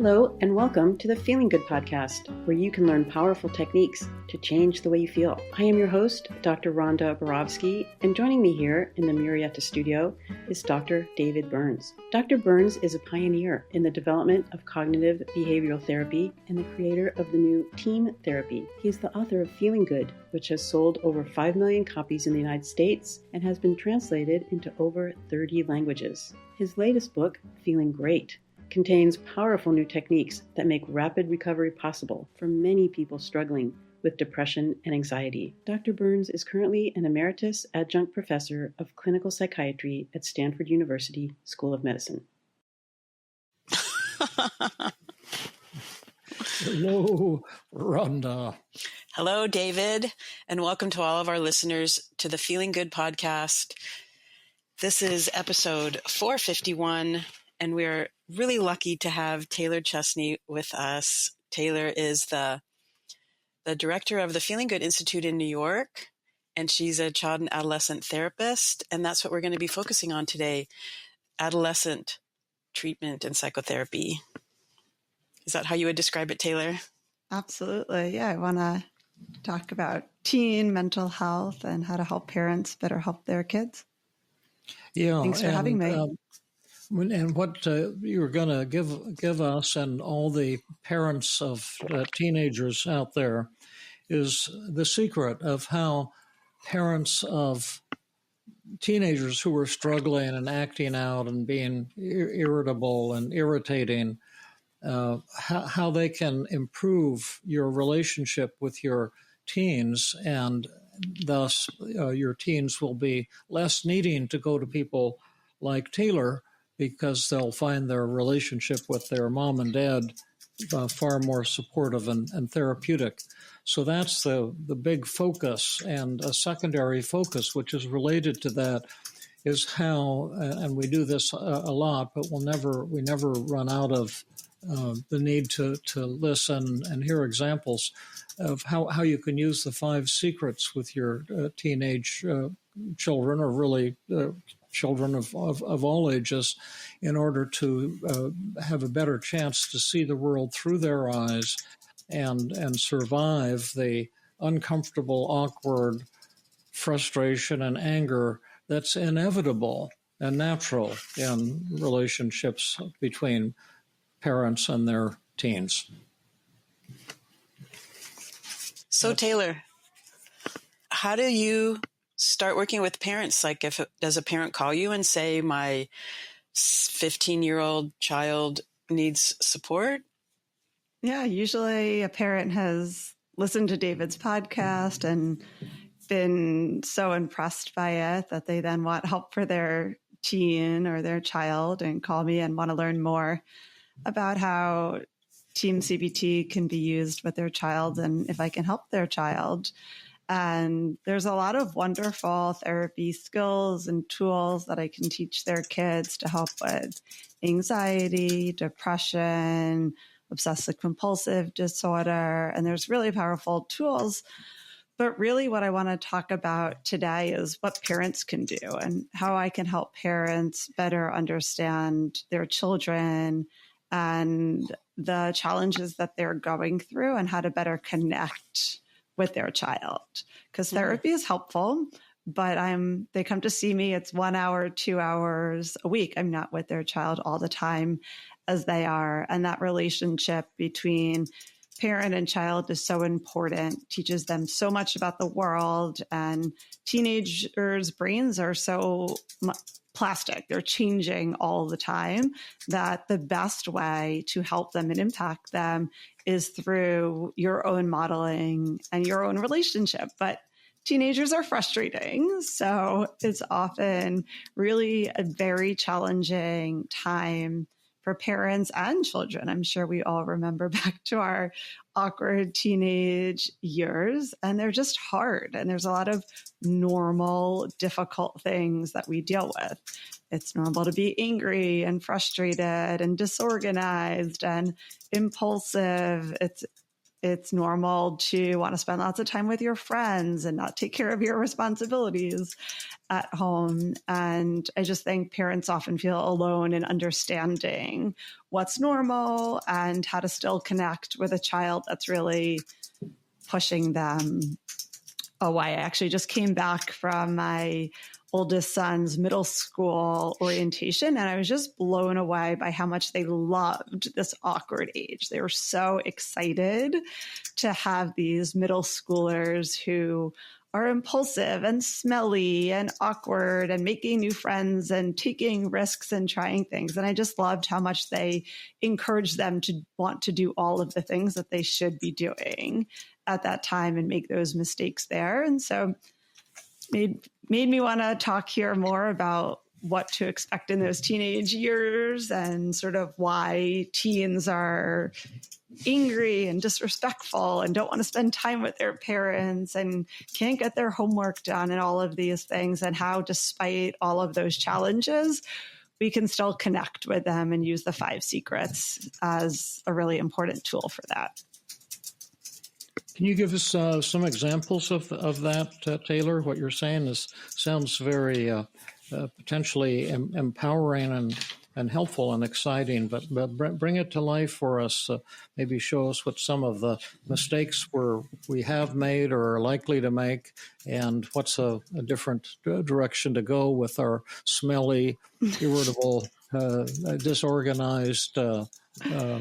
Hello, and welcome to the Feeling Good podcast, where you can learn powerful techniques to change the way you feel. I am your host, Dr. Rhonda Borowski, and joining me here in the Murrieta studio is Dr. David Burns. Dr. Burns is a pioneer in the development of cognitive behavioral therapy and the creator of the new TEAM therapy. He is the author of Feeling Good, which has sold over 5 million copies in the United States and has been translated into over 30 languages. His latest book, Feeling Great, contains powerful new techniques that make rapid recovery possible for many people struggling with depression and anxiety. Dr. Burns is currently an emeritus adjunct professor of clinical psychiatry at Stanford University School of Medicine. Hello, Rhonda. Hello, David, and welcome to all of our listeners to the Feeling Good podcast. This is episode 451, and we're really lucky to have Taylor Chesney with us. Taylor is the director of the Feeling Good Institute in New York, and she's a child and adolescent therapist, and that's what we're going to be focusing on today, adolescent treatment and psychotherapy. Is that how you would describe it, Taylor? Absolutely. Yeah, I want to talk about teen mental health and how to help parents better help their kids. Yeah, Thanks for having me. And what you're going to give us and all the parents of teenagers out there is the secret of how parents of teenagers who are struggling and acting out and being irritable and irritating, how they can improve your relationship with your teens, and thus your teens will be less needing to go to people like Taylor, because they'll find their relationship with their mom and dad far more supportive and therapeutic. So that's the big focus. And a secondary focus, which is related to that, is how, and we do this a lot, but we never run out of the need to listen and hear examples of how you can use the 5 secrets with your teenage children, or really children of all ages, in order to have a better chance to see the world through their eyes and survive the uncomfortable, awkward frustration and anger that's inevitable and natural in relationships between parents and their teens. So, Taylor, how do you start working with parents? Like, does a parent call you and say, my 15-year-old child needs support? Yeah, usually a parent has listened to David's podcast and been so impressed by it that they then want help for their teen or their child and call me and want to learn more about how TEAM CBT can be used with their child and if I can help their child. And there's a lot of wonderful therapy skills and tools that I can teach their kids to help with anxiety, depression, obsessive compulsive disorder. And there's really powerful tools. But really what I want to talk about today is what parents can do and how I can help parents better understand their children and the challenges that they're going through and how to better connect with their child. Because therapy is helpful, but they come to see me. It's 1 hour, 2 hours a week. I'm not with their child all the time as they are. And that relationship between parent and child is so important, teaches them so much about the world. And teenagers' brains are so plastic. They're changing all the time, that the best way to help them and impact them is through your own modeling and your own relationship. But teenagers are frustrating. So it's often really a very challenging time for parents and children. I'm sure we all remember back to our awkward teenage years, and they're just hard. And there's a lot of normal, difficult things that we deal with. It's normal to be angry and frustrated and disorganized and impulsive. It's it's normal to want to spend lots of time with your friends and not take care of your responsibilities at home. And I just think parents often feel alone in understanding what's normal and how to still connect with a child that's really pushing them away. I actually just came back from my oldest son's middle school orientation, and I was just blown away by how much they loved this awkward age. They were so excited to have these middle schoolers who are impulsive and smelly and awkward and making new friends and taking risks and trying things. And I just loved how much they encouraged them to want to do all of the things that they should be doing at that time and make those mistakes there. And so made me want to talk here more about what to expect in those teenage years and sort of why teens are angry and disrespectful and don't want to spend time with their parents and can't get their homework done and all of these things, and how despite all of those challenges, we can still connect with them and use the 5 secrets as a really important tool for that. Can you give us some examples of that, Taylor? What you're saying sounds very potentially empowering and helpful and exciting, but bring it to life for us. Maybe show us what some of the mistakes we have made or are likely to make, and what's a different direction to go with our smelly, irritable, disorganized,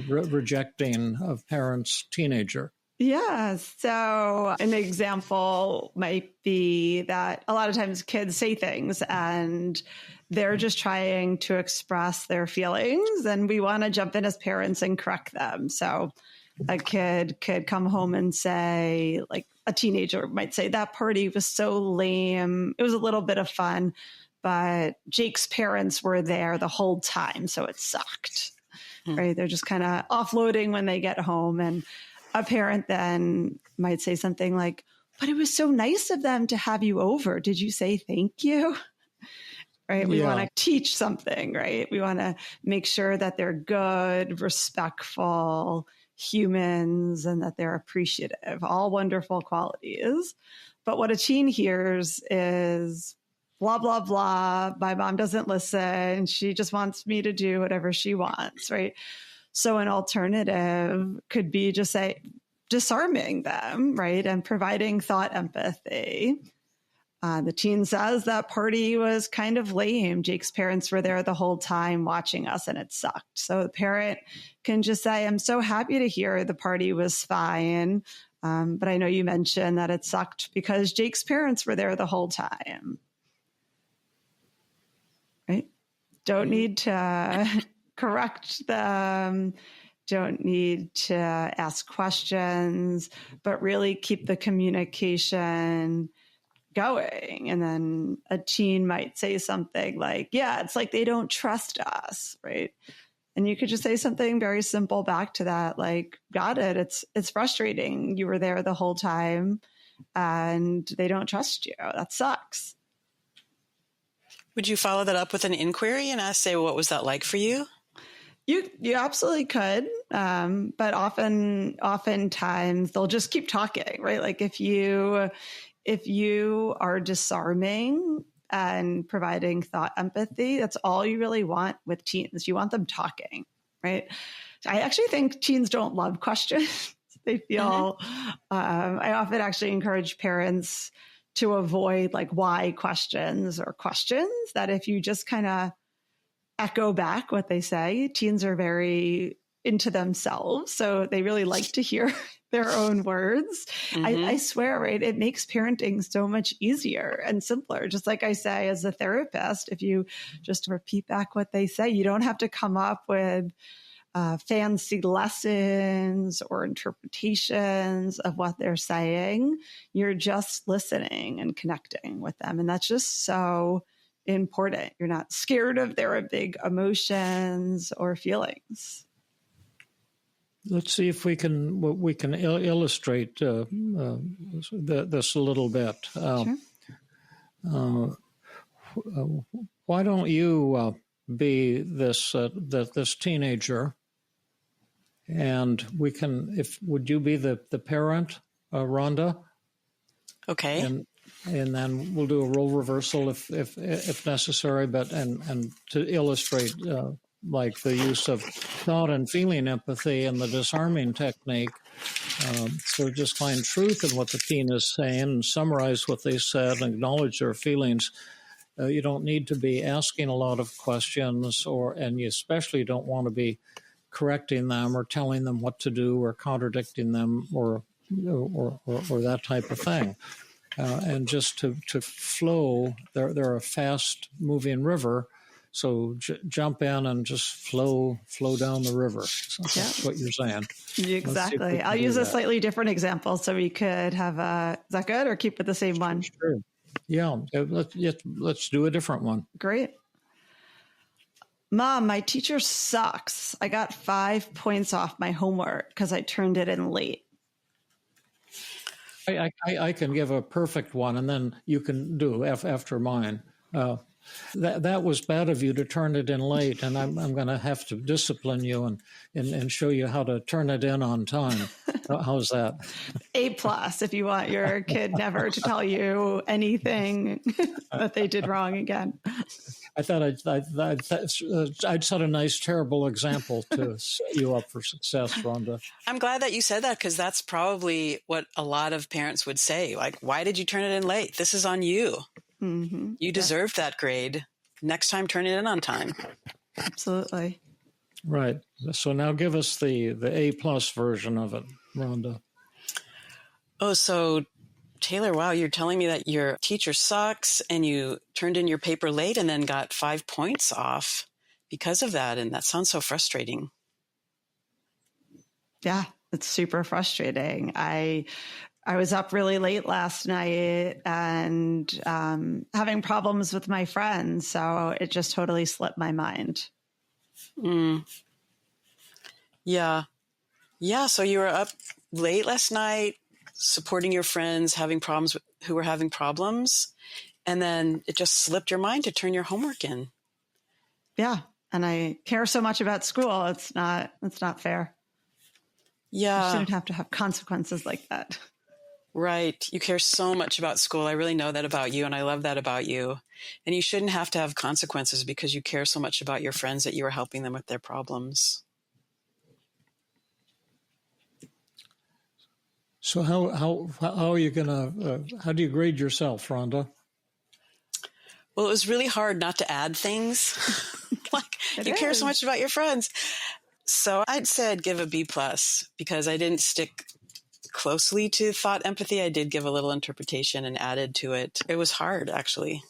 rejecting of parents teenager. Yeah. So an example might be that a lot of times kids say things and they're just trying to express their feelings, and we want to jump in as parents and correct them. So a kid could come home and say, like a teenager might say, that party was so lame. It was a little bit of fun, but Jake's parents were there the whole time, so it sucked. Right? They're just kind of offloading when they get home. And a parent then might say something like, but it was so nice of them to have you over. Did you say thank you? Right? We want to teach something, right? We want to make sure that they're good, respectful humans and that they're appreciative, all wonderful qualities. But what a teen hears is blah, blah, blah. My mom doesn't listen. She just wants me to do whatever she wants, right? So an alternative could be just say disarming them, right? And providing thought empathy. The teen says that party was kind of lame. Jake's parents were there the whole time watching us and it sucked. So the parent can just say, I'm so happy to hear the party was fine. But I know you mentioned that it sucked because Jake's parents were there the whole time. Right? Don't need to correct them, don't need to ask questions, but really keep the communication going. And then a teen might say something like, yeah, it's like they don't trust us, right? And you could just say something very simple back to that, like, got it. It's frustrating. You were there the whole time and they don't trust you. That sucks. Would you follow that up with an inquiry and ask, say, what was that like for you? You absolutely could. But oftentimes they'll just keep talking, right? Like if you are disarming and providing thought empathy, that's all you really want with teens. You want them talking, right? I actually think teens don't love questions. They feel, I often actually encourage parents to avoid like why questions or questions, that if you just kind of echo back what they say, teens are very into themselves. So they really like to hear their own words. I swear, right? It makes parenting so much easier and simpler. Just like I say, as a therapist, if you just repeat back what they say, you don't have to come up with fancy lessons or interpretations of what they're saying. You're just listening and connecting with them. And that's just so important. You're not scared of their big emotions or feelings. Let's see if we can illustrate this a little bit. Sure. Why don't you be this teenager And we can, would you be the parent, Rhonda? Okay. And then we'll do a role reversal if necessary, but and to illustrate like the use of thought and feeling empathy and the disarming technique. So just find truth in what the teen is saying and summarize what they said and acknowledge their feelings. You don't need to be asking a lot of questions, and you especially don't want to be correcting them or telling them what to do or contradicting them or that type of thing. And just to flow, they're a fast-moving river, so jump in and just flow down the river. So that's what you're saying. Exactly. I'll use a slightly different example so we could have is that good, or keep with the same one? Sure. Yeah, let's do a different one. Great. Mom, my teacher sucks. I got 5 points off my homework because I turned it in late. I can give a perfect one, and then you can do after mine. That was bad of you to turn it in late, and I'm going to have to discipline you and show you how to turn it in on time. How's that? A+ if you want your kid never to tell you anything that they did wrong again. I thought I'd set a nice, terrible example to set you up for success, Rhonda. I'm glad that you said that, because that's probably what a lot of parents would say. Like, why did you turn it in late? This is on you. Mm-hmm. You deserved that grade. Next time, turn it in on time. Absolutely. Right. So now give us the A+ version of it, Rhonda. Oh, so Taylor, wow, you're telling me that your teacher sucks and you turned in your paper late and then got 5 points off because of that. And that sounds so frustrating. Yeah, it's super frustrating. I was up really late last night and having problems with my friends. So it just totally slipped my mind. Yeah. Yeah. So you were up late last night, supporting your friends, who were having problems. And then it just slipped your mind to turn your homework in. Yeah. And I care so much about school. It's not fair. Yeah. You shouldn't have to have consequences like that. Right. You care so much about school. I really know that about you, and I love that about you. And you shouldn't have to have consequences because you care so much about your friends that you are helping them with their problems. So how are you gonna? How do you grade yourself, Rhonda? Well, it was really hard not to add things. You care so much about your friends. So I'd say I'd give a B+ because I didn't stick closely to thought empathy. I did give a little interpretation and added to it. It was hard, actually.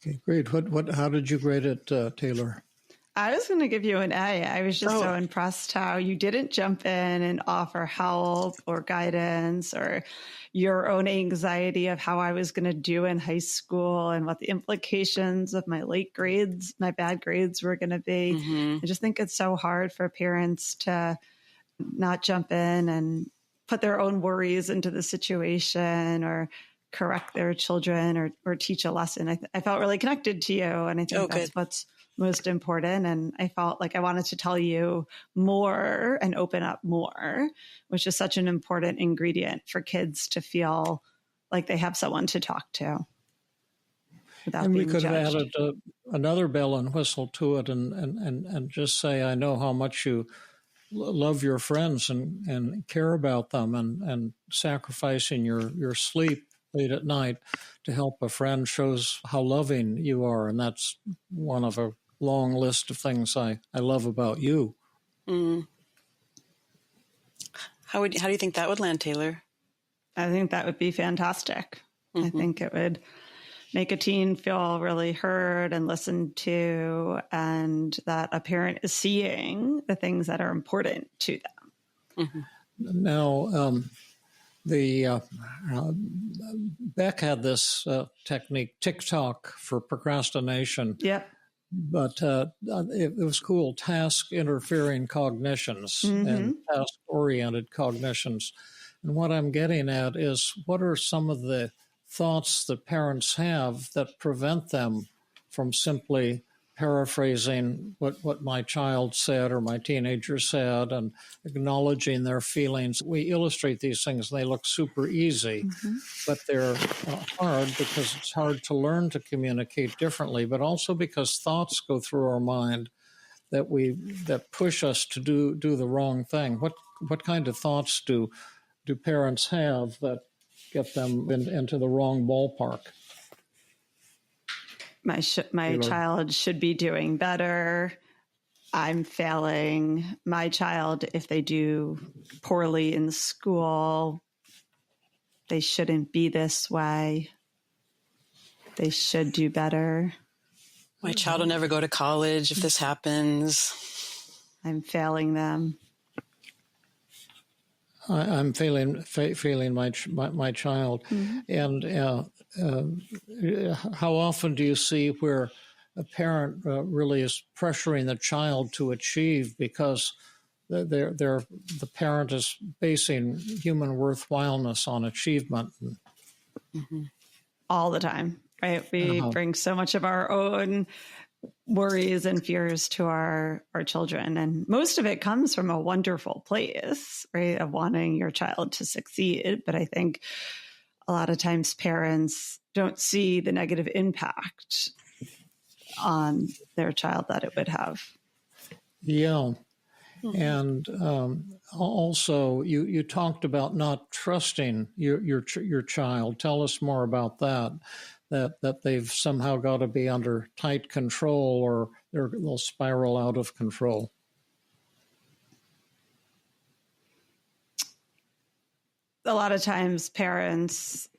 Okay, great. How did you grade it, Taylor? I was going to give you an A. I was just so impressed how you didn't jump in and offer help or guidance or your own anxiety of how I was going to do in high school and what the implications of my bad grades were going to be. Mm-hmm. I just think it's so hard for parents to not jump in and put their own worries into the situation or correct their children or teach a lesson. I felt really connected to you, and I think that's what's most important. And I felt like I wanted to tell you more and open up more, which is such an important ingredient for kids to feel like they have someone to talk to without being judged. And we could have added another bell and whistle to it and just say, I know how much you love your friends and care about them and sacrificing your sleep late at night to help a friend shows how loving you are. And that's one of a long list of things I love about you. Mm. How do you think that would land, Taylor? I think that would be fantastic. Mm-hmm. I think it would make a teen feel really heard and listened to, and that a parent is seeing the things that are important to them. Mm-hmm. Now, Beck had this technique, TikTok, for procrastination. Yeah. But it was cool, task interfering cognitions and task-oriented cognitions. And what I'm getting at is, what are some of the thoughts that parents have that prevent them from simply paraphrasing what my child said or my teenager said and acknowledging their feelings. We illustrate these things, and they look super easy, but they're hard because it's hard to learn to communicate differently, but also because thoughts go through our mind that push us to do the wrong thing. What kind of thoughts do parents have that get them into the wrong ballpark? My child should be doing better. I'm failing. My child, if they do poorly in school, they shouldn't be this way. They should do better. My child will never go to college if this happens. I'm failing them. I'm failing my child. And how often do you see where a parent really is pressuring the child to achieve because the parent is basing human worthwhileness on achievement? All the time, right? We bring so much of our own worries and fears to our children. And most of it comes from a wonderful place, right, of wanting your child to succeed. But I think a lot of times parents don't see the negative impact on their child that it would have. Yeah. And also, you talked about not trusting your child. Tell us more about that. That they've somehow got to be under tight control, or they'll spiral out of control. A lot of times, parents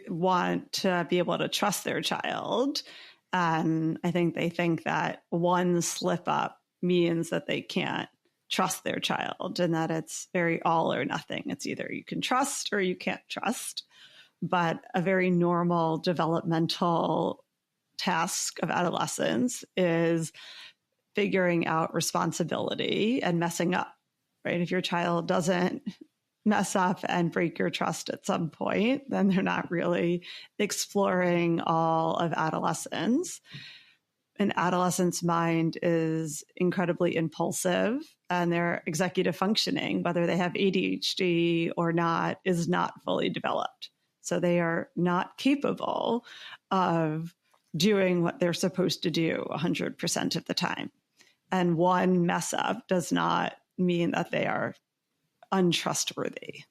want to be able to trust their child, and I think they think that one slip up means that they can't trust their child, and that it's very all or nothing. It's either you can trust or you can't trust. But a very normal developmental task of adolescence is figuring out responsibility and messing up, right? If your child doesn't mess up and break your trust at some point, then they're not really exploring all of adolescence. An adolescent's mind is incredibly impulsive, and their executive functioning, whether they have ADHD or not, is not fully developed. So they are not capable of doing what they're supposed to do 100% of the time. And one mess up does not mean that they are untrustworthy.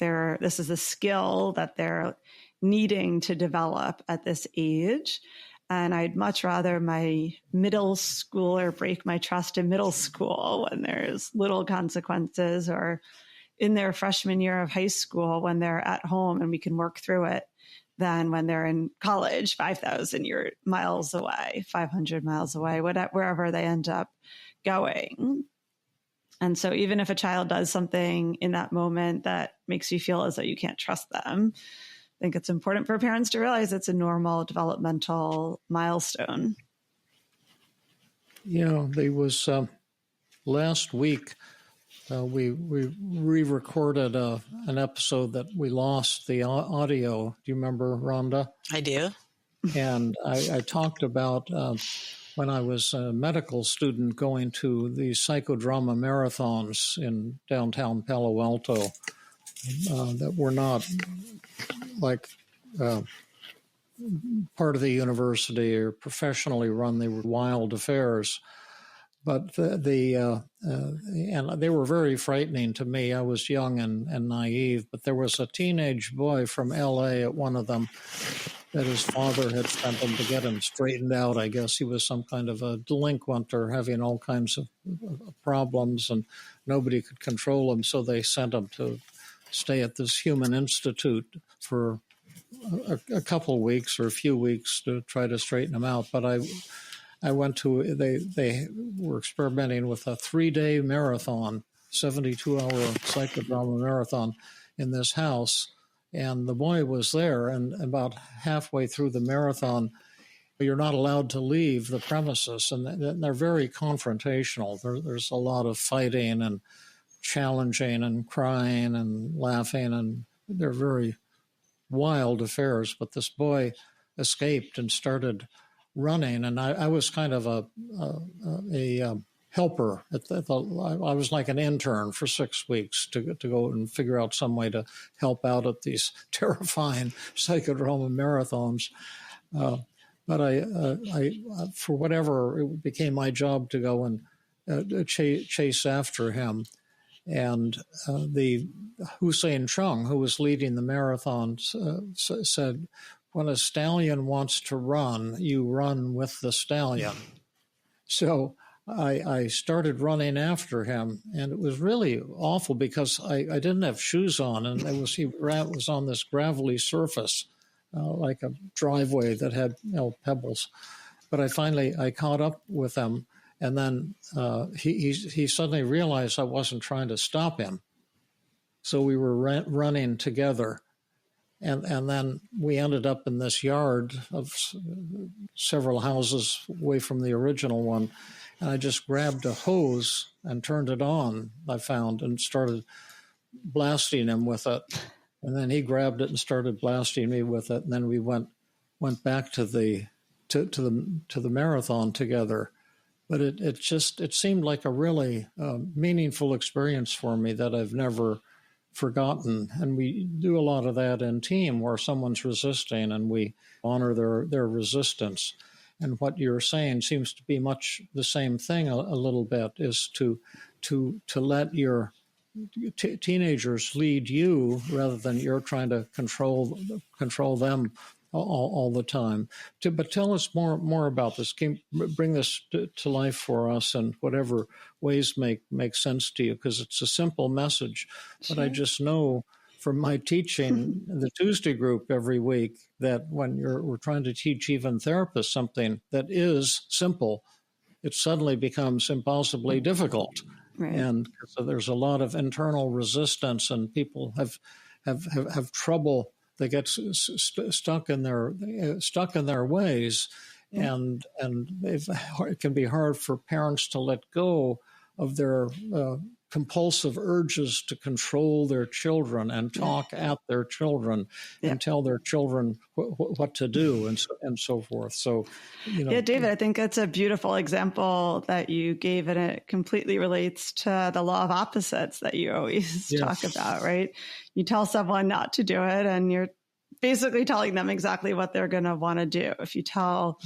This is a skill that they're needing to develop at this age. And I'd much rather my middle schooler break my trust in middle school when there's little consequences, or in their freshman year of high school when they're at home and we can work through it, than when they're in college 5,000 miles away, 500 miles away, wherever they end up going. And so even if a child does something in that moment that makes you feel as though you can't trust them, I think it's important for parents to realize it's a normal developmental milestone. Yeah, there was last week, we re-recorded an episode that we lost the audio. Do you remember, Rhonda? I do. And I talked about when I was a medical student going to the psychodrama marathons in downtown Palo Alto that were not like part of the university or professionally run. They were wild affairs. But and they were very frightening to me. I was young and naive, but there was a teenage boy from L.A. at one of them that his father had sent him to get him straightened out. I guess he was some kind of a delinquent or having all kinds of problems, and nobody could control him, so they sent him to stay at this human institute for a couple of weeks or a few weeks to try to straighten him out. But I went to, they were experimenting with a 3-day marathon, 72-hour psychodrama marathon in this house. And the boy was there, and about halfway through the marathon, you're not allowed to leave the premises. And they're very confrontational. There's a lot of fighting and challenging and crying and laughing, and they're very wild affairs. But this boy escaped and started running, and I was kind of a helper. I was like an intern for 6 weeks to go and figure out some way to help out at these terrifying psychodrome marathons. But I for whatever, it became my job to go and chase after him. And the Hussein Chung, who was leading the marathon, said, "When a stallion wants to run, you run with the stallion." So I started running after him, and it was really awful because I didn't have shoes on, and he was on this gravelly surface, like a driveway that had pebbles. But I caught up with him, and then he suddenly realized I wasn't trying to stop him. So we were running together. And then we ended up in this yard of several houses away from the original one. And I just grabbed a hose and turned it on, I found, and started blasting him with it. And then he grabbed it and started blasting me with it. And then we went back to the marathon together. But it seemed like a really meaningful experience for me that I've never forgotten. And we do a lot of that in TEAM, where someone's resisting and we honor their resistance. And what you're saying seems to be much the same thing a little bit, is to let your teenagers lead you rather than you're trying to control them all the time. But tell us more about this. Bring this to life for us in whatever ways make sense to you, because it's a simple message. Sure. But I just know from my teaching the Tuesday group every week that when we're trying to teach even therapists something that is simple, it suddenly becomes impulsively difficult. Right. And so there's a lot of internal resistance, and people have trouble. They get stuck in their ways, and it can be hard for parents to let go of their compulsive urges to control their children and talk at their children and tell their children what to do and so forth. So, David, I think that's a beautiful example that you gave, and it completely relates to the law of opposites that you always talk about, right? You tell someone not to do it, and you're basically telling them exactly what they're going to want to do. If you tell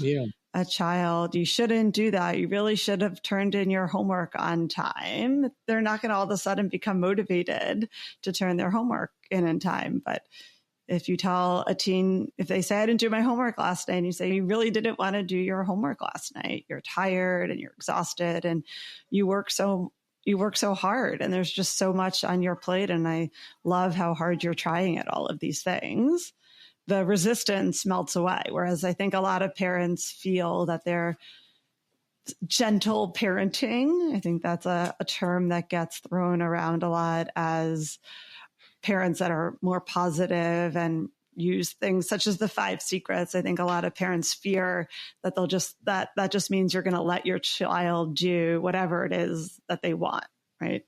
a child, you shouldn't do that, you really should have turned in your homework on time, they're not going to all of a sudden become motivated to turn their homework in time. But if you tell a teen, if they say, "I didn't do my homework last night," and you say, "You really didn't want to do your homework last night. You're tired and you're exhausted and you work so hard and there's just so much on your plate. And I love how hard you're trying at all of these things," the resistance melts away. Whereas I think a lot of parents feel that they're gentle parenting. I think that's a term that gets thrown around a lot as parents that are more positive and use things such as the 5 secrets. I think a lot of parents fear that that just means you're going to let your child do whatever it is that they want, right?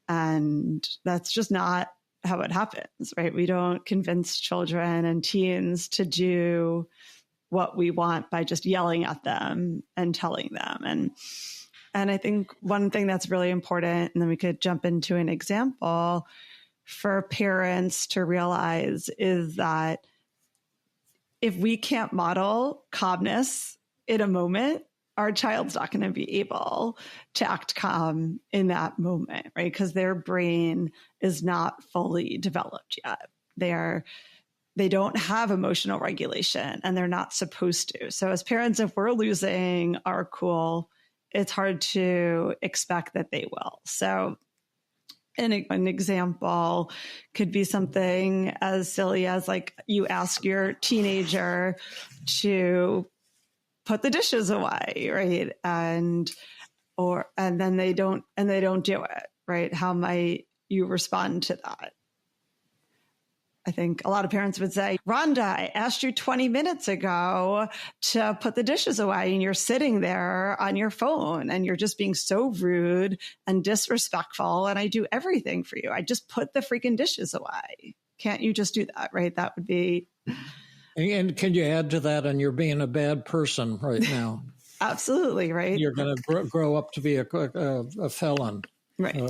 And that's just not how it happens, right? We don't convince children and teens to do what we want by just yelling at them and telling them. And I think one thing that's really important, and then we could jump into an example for parents to realize, is that if we can't model calmness in a moment, our child's not going to be able to act calm in that moment, right? Because their brain is not fully developed yet. They don't have emotional regulation, and they're not supposed to. So as parents, if we're losing our cool, it's hard to expect that they will. So an example could be something as silly as, like, you ask your teenager to put the dishes away, right? And then they don't do it, right? How might you respond to that? I think a lot of parents would say, "Rhonda, I asked you 20 minutes ago to put the dishes away, and you're sitting there on your phone and you're just being so rude and disrespectful, and I do everything for you. I just put the freaking dishes away. Can't you just do that?" Right? That would be And can you add to that? And you're being a bad person right now. Absolutely, right? You're going to grow up to be a felon, right? A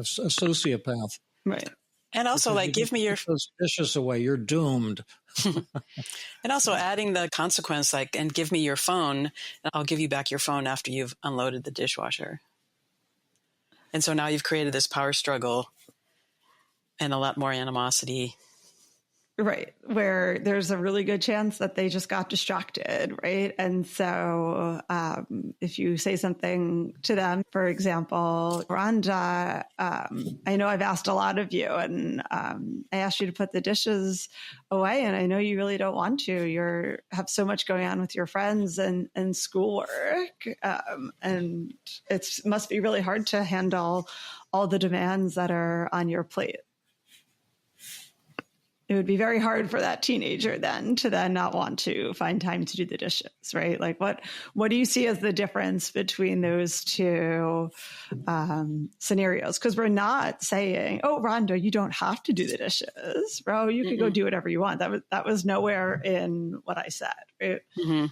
sociopath. Right. And also, like, give me your those dishes away. You're doomed. And also adding the consequence, like, and give me your phone. I'll give you back your phone after you've unloaded the dishwasher. And so now you've created this power struggle and a lot more animosity. Right. Where there's a really good chance that they just got distracted. Right. And so if you say something to them, for example, Rhonda, I know I've asked a lot of you, and I asked you to put the dishes away, and I know you really don't want to. You have so much going on with your friends and schoolwork. And it must be really hard to handle all the demands that are on your plate. It would be very hard for that teenager then to not want to find time to do the dishes, right? Like what do you see as the difference between those two scenarios? Because we're not saying, oh, Rhonda, you don't have to do the dishes, bro. You can go do whatever you want. That was nowhere in what I said, right? Mm-hmm.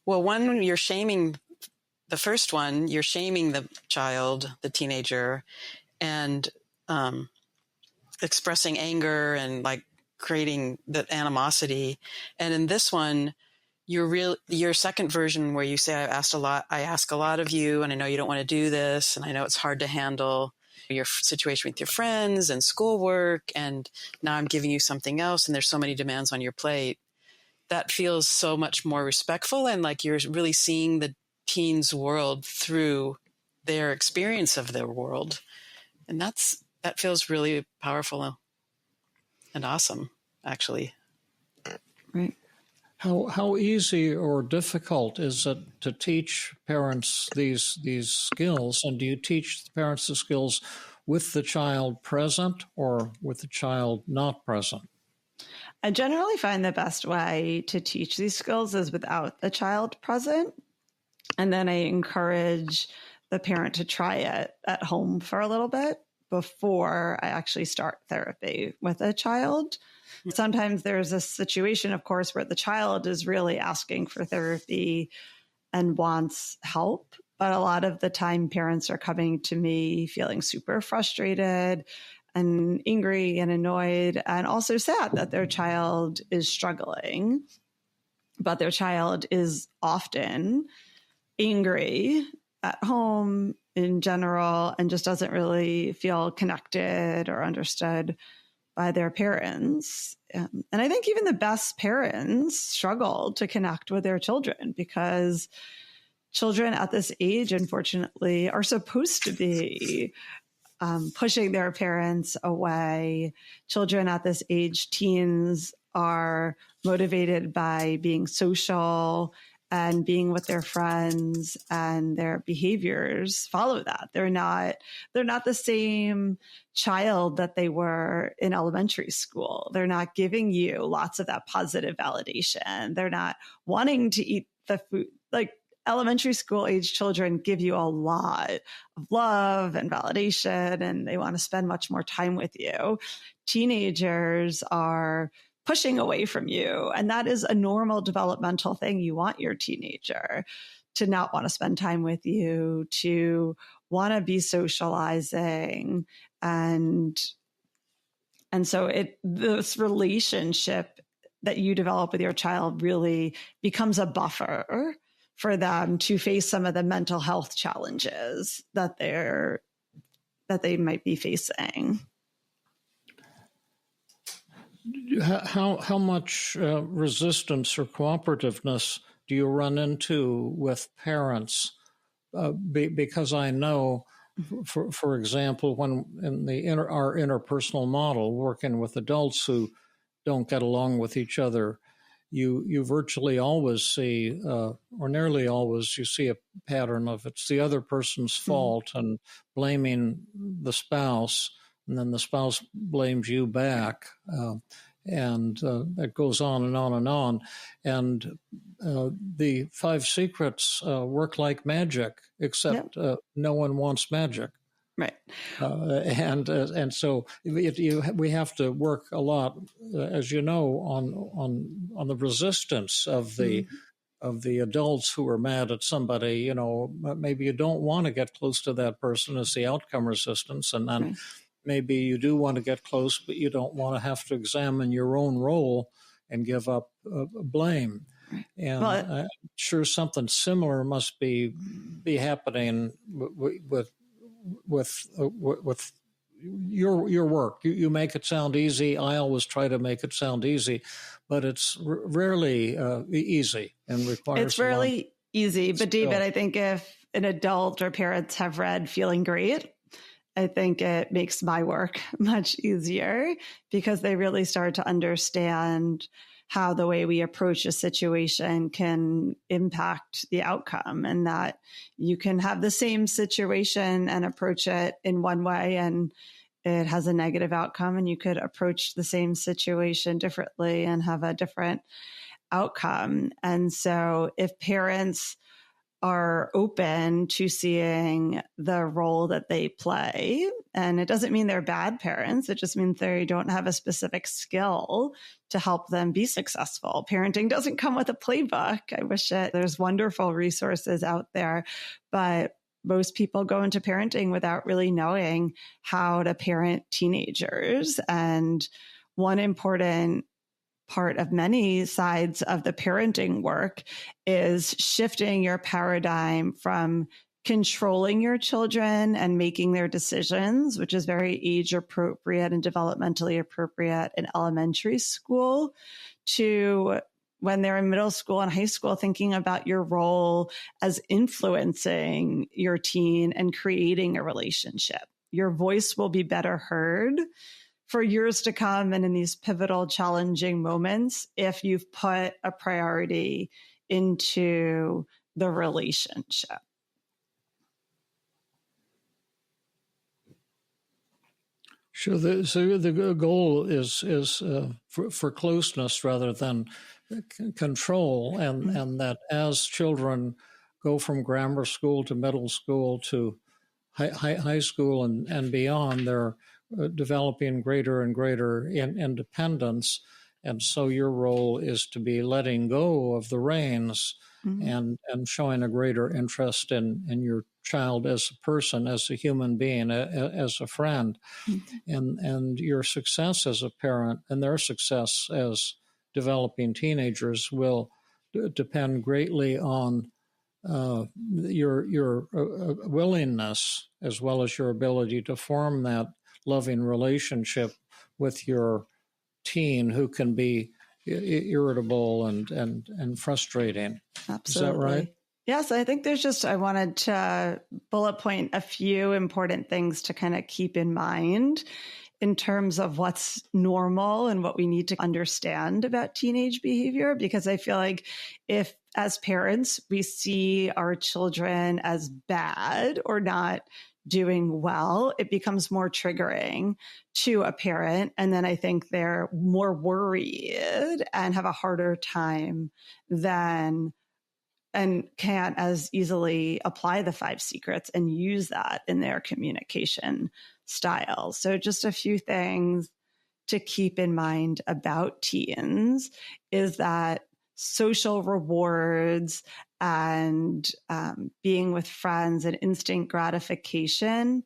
Well, when you're shaming the first one, you're shaming the child, the teenager, and expressing anger and like creating the animosity. And in this one, your second version where you say, I ask a lot of you, and I know you don't want to do this, and I know it's hard to handle your situation with your friends and schoolwork, and now I'm giving you something else, and there's so many demands on your plate. That feels so much more respectful, and like you're really seeing the teen's world through their experience of their world. And that feels really powerful and awesome, actually. Right. How easy or difficult is it to teach parents these skills? And do you teach the parents the skills with the child present or with the child not present? I generally find the best way to teach these skills is without the child present. And then I encourage the parent to try it at home for a little bit before I actually start therapy with a child. Sometimes there's a situation, of course, where the child is really asking for therapy and wants help. But a lot of the time, parents are coming to me feeling super frustrated and angry and annoyed, and also sad that their child is struggling. But their child is often angry at home in general and just doesn't really feel connected or understood by their parents. And I think even the best parents struggle to connect with their children because children at this age, unfortunately, are supposed to be pushing their parents away. Children at this age, teens, are motivated by being social and being with their friends, and their behaviors follow that. They're not the same child that they were in elementary school. They're not giving you lots of that positive validation. They're not wanting to eat the food. Like elementary school age children give you a lot of love and validation, and they want to spend much more time with you. Teenagers are pushing away from you. And that is a normal developmental thing. You want your teenager to not want to spend time with you, to want to be socializing. And so this relationship that you develop with your child really becomes a buffer for them to face some of the mental health challenges that they might be facing. How much resistance or cooperativeness do you run into with parents? Because I know, for example, when in our interpersonal model, working with adults who don't get along with each other, you virtually always see, or nearly always, you see a pattern of it's the other person's fault and blaming the spouse. And then the spouse blames you back, and it goes on and on and on. And the 5 secrets work like magic, except no one wants magic. Right. And so we have to work a lot, as you know, on the resistance of the adults who are mad at somebody. You know, maybe you don't want to get close to that person as the outcome resistance, and then maybe you do want to get close, but you don't want to have to examine your own role and give up blame. And I'm sure something similar must be happening with your work. You make it sound easy. I always try to make it sound easy, but it's rarely easy and requires. It's rarely easy. But David, I think if an adult or parents have read Feeling Great, I think it makes my work much easier because they really start to understand how the way we approach a situation can impact the outcome, and that you can have the same situation and approach it in one way and it has a negative outcome, and you could approach the same situation differently and have a different outcome. And so if parents are open to seeing the role that they play, and it doesn't mean they're bad parents, it just means they don't have a specific skill to help them be successful. Parenting doesn't come with a playbook. I wish there's wonderful resources out there, but most people go into parenting without really knowing how to parent teenagers. And one important part of many sides of the parenting work is shifting your paradigm from controlling your children and making their decisions, which is very age appropriate and developmentally appropriate in elementary school, to when they're in middle school and high school, thinking about your role as influencing your teen and creating a relationship. Your voice will be better heard for years to come and in these pivotal, challenging moments if you've put a priority into the relationship. Sure. So the goal is for closeness rather than control, and that as children go from grammar school to middle school to high school and beyond, they're developing greater and greater independence. And so your role is to be letting go of the reins and showing a greater interest in your child as a person, as a human being, as a friend. And your success as a parent and their success as developing teenagers will depend greatly on your willingness as well as your ability to form that loving relationship with your teen, who can be irritable and frustrating. Absolutely. Is that right? Yes, I think I wanted to bullet point a few important things to kind of keep in mind in terms of what's normal and what we need to understand about teenage behavior, because I feel like if, as parents, we see our children as bad or not doing well, it becomes more triggering to a parent. And then I think they're more worried and have a harder time and can't as easily apply the 5 secrets and use that in their communication style. So just a few things to keep in mind about teens is that social rewards and being with friends and instant gratification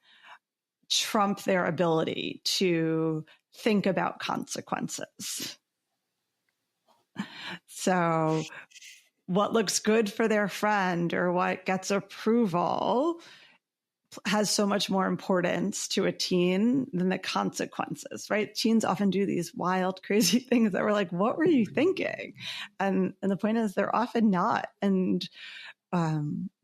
trump their ability to think about consequences. So what looks good for their friend or what gets approval has so much more importance to a teen than the consequences, right? Teens often do these wild, crazy things that we're like, what were you thinking? And the point is they're often not. And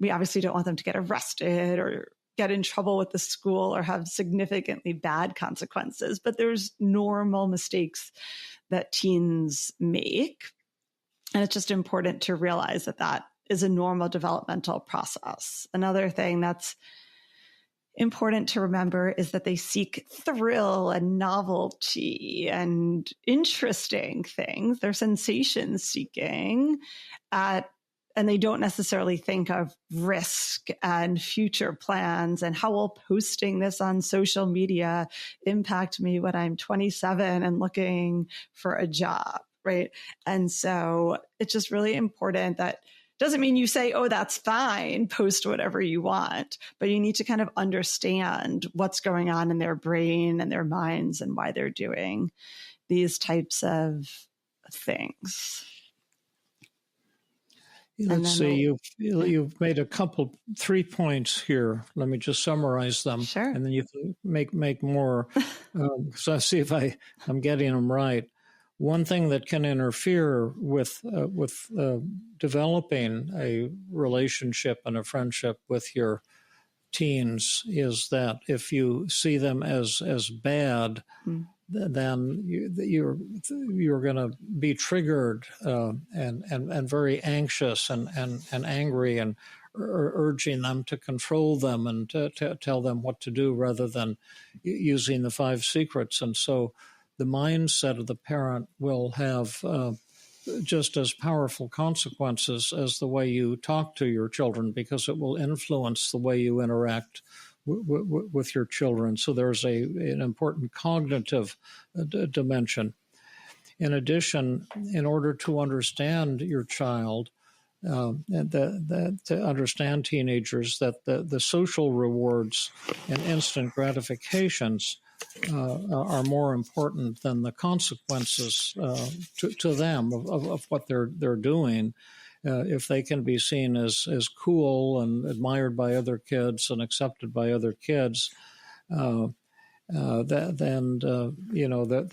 we obviously don't want them to get arrested or get in trouble with the school or have significantly bad consequences, but there's normal mistakes that teens make. And it's just important to realize that that is a normal developmental process. Another thing that's important to remember is that they seek thrill and novelty and interesting things. They're sensation seeking at and they don't necessarily think of risk and future plans and how will posting this on social media impact me when I'm 27 and looking for a job, right? And so it's just really important that doesn't mean you say, oh, that's fine, post whatever you want, but you need to kind of understand what's going on in their brain and their minds and why they're doing these types of things. Let's see, you've made 3 points here. Let me just summarize them. Sure. And then you can make more. So I see if I'm getting them right. One thing that can interfere with developing a relationship and a friendship with your teens is that if you see them as bad, then you're going to be triggered and very anxious and angry and urging them to control them and to tell them what to do rather than using the 5 secrets. And so the mindset of the parent will have just as powerful consequences as the way you talk to your children, because it will influence the way you interact with your children. So there's an important cognitive dimension. In addition, in order to understand your child, to understand teenagers, that the social rewards and instant gratifications are more important than the consequences to them of what they're doing. If they can be seen as cool and admired by other kids and accepted by other kids, then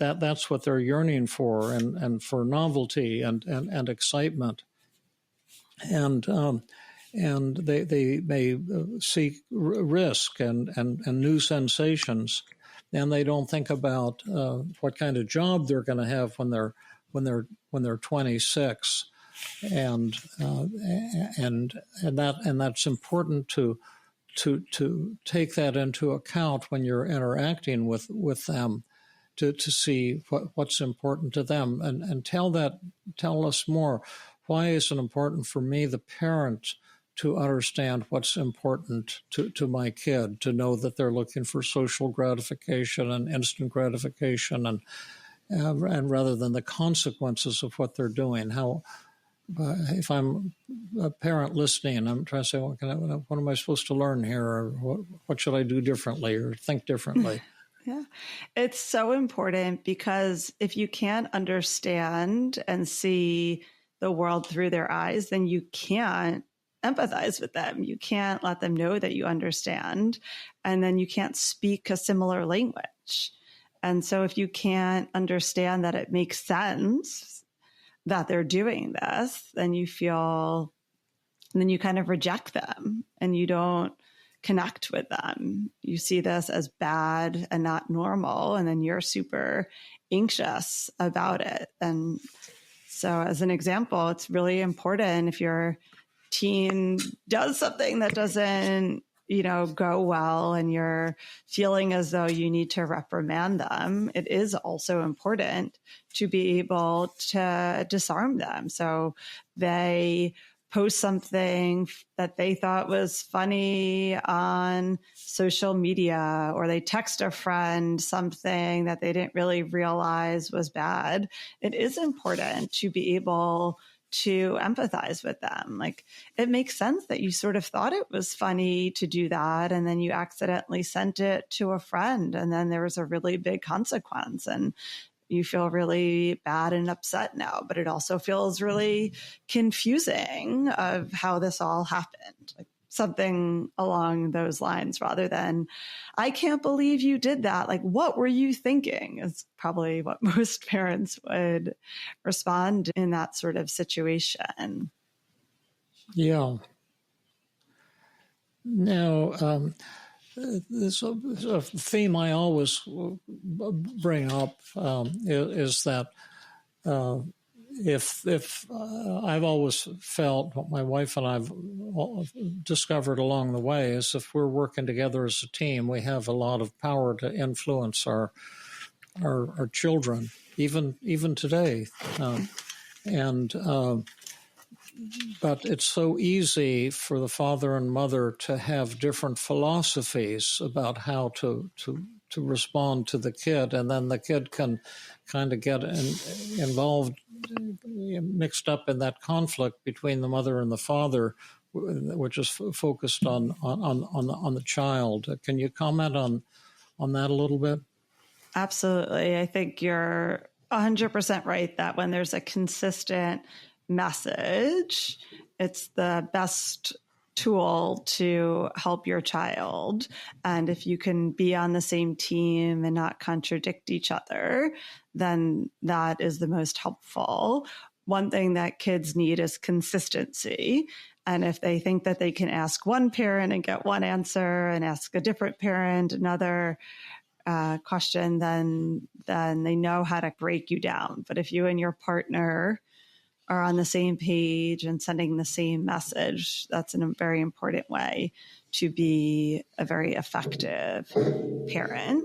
that's what they're yearning for, and for novelty and excitement, and they may seek risk and new sensations, and they don't think about what kind of job they're going to have when they're 26. And that's important to take that into account when you're interacting with them, to see what's important to them, and tell us more. Why is it important for me, the parent, to understand what's important to my kid, to know that they're looking for social gratification and instant gratification, and rather than the consequences of what they're doing? If I'm a parent listening, I'm trying to say, what am I supposed to learn here? Or what should I do differently or think differently? Yeah, it's so important, because if you can't understand and see the world through their eyes, then you can't empathize with them. You can't let them know that you understand, and then you can't speak a similar language. And so if you can't understand that it makes sense that they're doing this, then you kind of reject them and you don't connect with them. You see this as bad and not normal, and then you're super anxious about it. And so as an example, it's really important if your teen does something that doesn't go well and you're feeling as though you need to reprimand them, it is also important to be able to disarm them. So they post something that they thought was funny on social media, or they text a friend something that they didn't really realize was bad. It is important to be able to empathize with them. Like, it makes sense that you sort of thought it was funny to do that, and then you accidentally sent it to a friend, and then there was a really big consequence, and you feel really bad and upset now. But it also feels really confusing of how this all happened. Like, something along those lines, rather than, I can't believe you did that. Like, what were you thinking? Is probably what most parents would respond in that sort of situation. Yeah. Now, this a theme I always bring up is that if I've always felt, what my wife and I've discovered along the way, is if we're working together as a team, we have a lot of power to influence our children, even today, and but it's so easy for the father and mother to have different philosophies about how to respond to the kid, and then the kid can kind of get involved, mixed up in that conflict between the mother and the father, which is focused on the child. Can you comment on that a little bit? Absolutely. I think you're 100% right that when there's a consistent message, it's the best tool to help your child. And if you can be on the same team and not contradict each other, then that is the most helpful. One thing that kids need is consistency. And if they think that they can ask one parent and get one answer and ask a different parent another question, then they know how to break you down. But if you and your partner are on the same page and sending the same message, that's a very important way to be a very effective parent.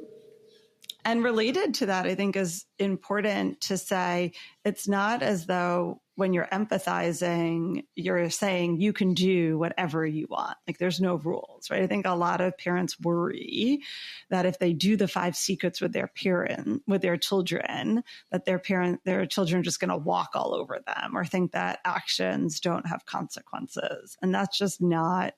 And related to that, I think is important to say, it's not as though when you're empathizing, you're saying you can do whatever you want. Like there's no rules, right? I think a lot of parents worry that if they do the 5 secrets with their children, that their children are just going to walk all over them, or think that actions don't have consequences. And that's just not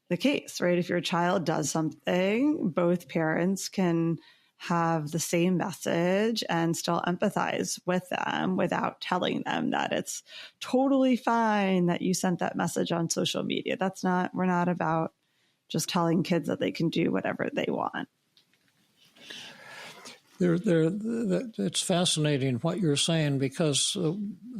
the case, right? If your child does something, both parents can have the same message and still empathize with them without telling them that it's totally fine that you sent that message on social media. We're not about just telling kids that they can do whatever they want. It's fascinating what you're saying, because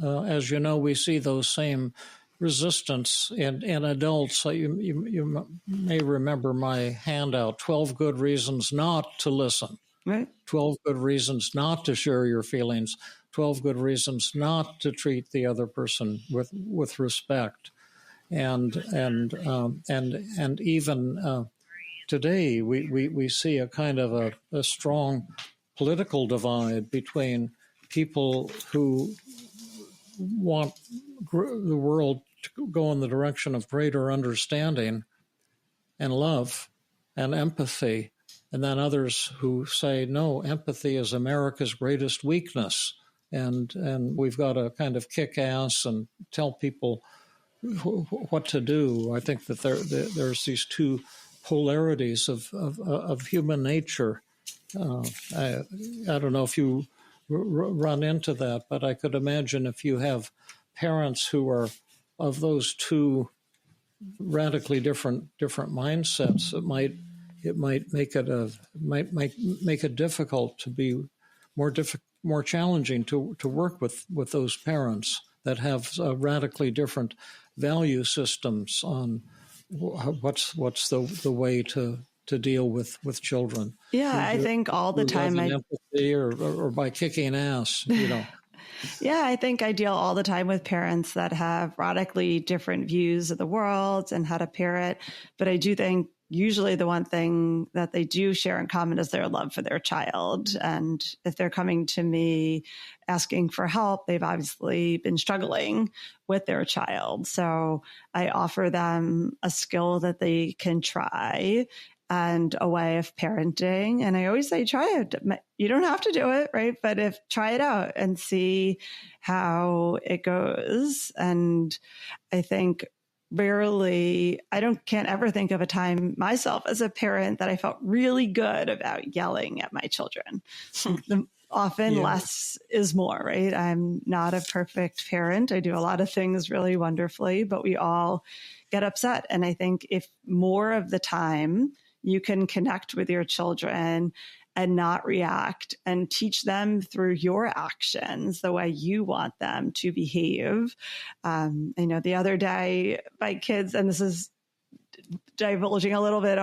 as you know, we see those same resistance in adults. You may remember my handout, 12 good reasons not to listen. Right. 12 good reasons not to share your feelings, 12 good reasons not to treat the other person with respect. And even today, we see a kind of a strong political divide between people who want the world to go in the direction of greater understanding and love and empathy, and then others who say, no, empathy is America's greatest weakness, and we've got to kind of kick ass and tell people what to do. I think that there's these two polarities of human nature. I don't know if you run into that, but I could imagine if you have parents who are of those two radically different mindsets, it might make it difficult to be more challenging to work with those parents that have radically different value systems on what's the way to deal with children. Yeah, I think all the time empathy or by kicking ass, you know. Yeah, I think I deal all the time with parents that have radically different views of the world and how to parent. But I do think usually the one thing that they do share in common is their love for their child. And if they're coming to me asking for help, they've obviously been struggling with their child. So I offer them a skill that they can try and a way of parenting. And I always say, try it. You don't have to do it, right? But try it out and see how it goes. And I think can't ever think of a time myself as a parent that I felt really good about yelling at my children. Often less is more, right? I'm not a perfect parent. I do a lot of things really wonderfully, but we all get upset. And I think if more of the time you can connect with your children and not react and teach them through your actions the way you want them to behave. I know the other day my kids, and this is divulging a little bit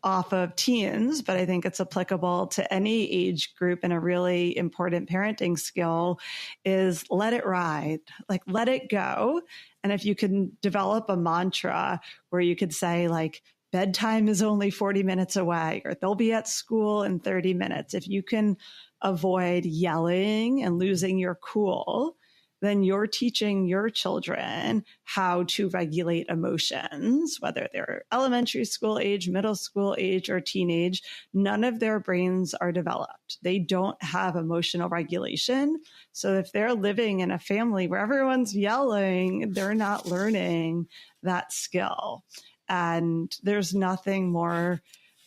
off of teens, but I think it's applicable to any age group, and a really important parenting skill is let it ride, like let it go. And if you can develop a mantra where you could say like, bedtime is only 40 minutes away, or they'll be at school in 30 minutes. If you can avoid yelling and losing your cool then you're teaching your children how to regulate emotions, whether they're elementary school age, middle school age, or teenage. None of their brains are developed. They don't have emotional regulation. So if they're living in a family where everyone's yelling, they're not learning that skill. And there's nothing more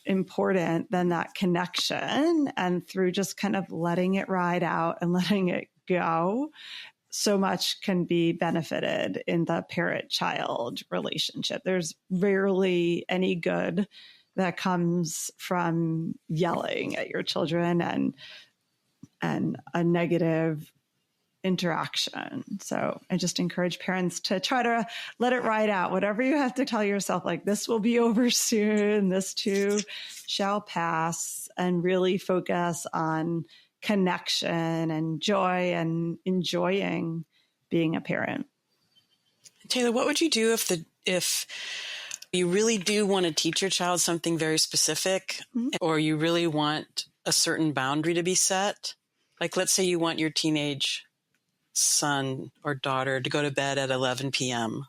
important than that connection. And through just kind of letting it ride out and letting it go, so much can be benefited in the parent-child relationship. There's rarely any good that comes from yelling at your children and a negative interaction. So I just encourage parents to try to let it ride out. Whatever you have to tell yourself, like, this will be over soon, this too shall pass, and really focus on connection and joy and enjoying being a parent. Taylor, what would you do if you really do want to teach your child something very specific, or you really want a certain boundary to be set? Like, let's say you want your teenage son or daughter to go to bed at 11 p.m.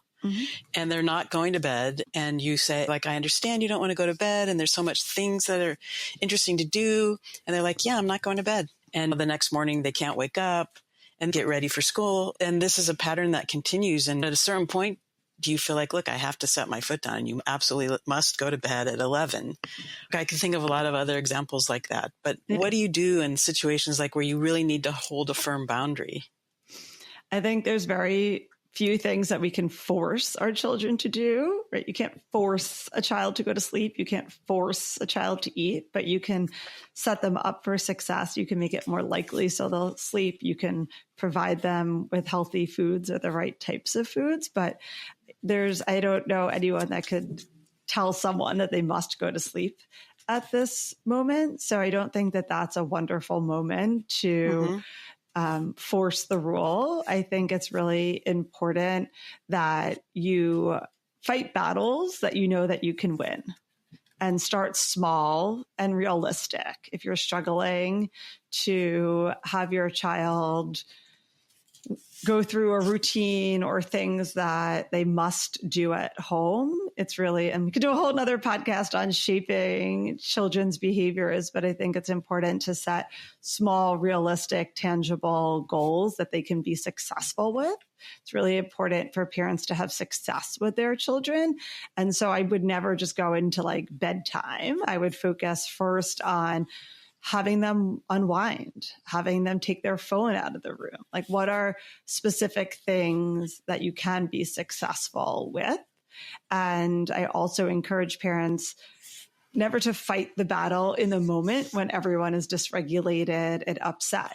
And they're not going to bed. And you say, like, I understand you don't want to go to bed, and there's so much things that are interesting to do. And they're like, yeah, I'm not going to bed. And the next morning they can't wake up and get ready for school. And this is a pattern that continues. And at a certain point, do you feel like, look, I have to set my foot down and you absolutely must go to bed at 11? I can think of a lot of other examples like that. But what do you do in situations like where you really need to hold a firm boundary? I think there's very few things that we can force our children to do, right? You can't force a child to go to sleep. You can't force a child to eat, but you can set them up for success. You can make it more likely so they'll sleep. You can provide them with healthy foods or the right types of foods. But I don't know anyone that could tell someone that they must go to sleep at this moment. So I don't think that that's a wonderful moment to force the rule. I think it's really important that you fight battles that you know that you can win, and start small and realistic. If you're struggling to have your child go through a routine or things that they must do at home, it's really, and we could do a whole nother podcast on shaping children's behaviors, but I think it's important to set small, realistic, tangible goals that they can be successful with. It's really important for parents to have success with their children. And so I would never just go into like bedtime. I would focus first on having them unwind, having them take their phone out of the room. Like, what are specific things that you can be successful with? And I also encourage parents never to fight the battle in the moment when everyone is dysregulated and upset.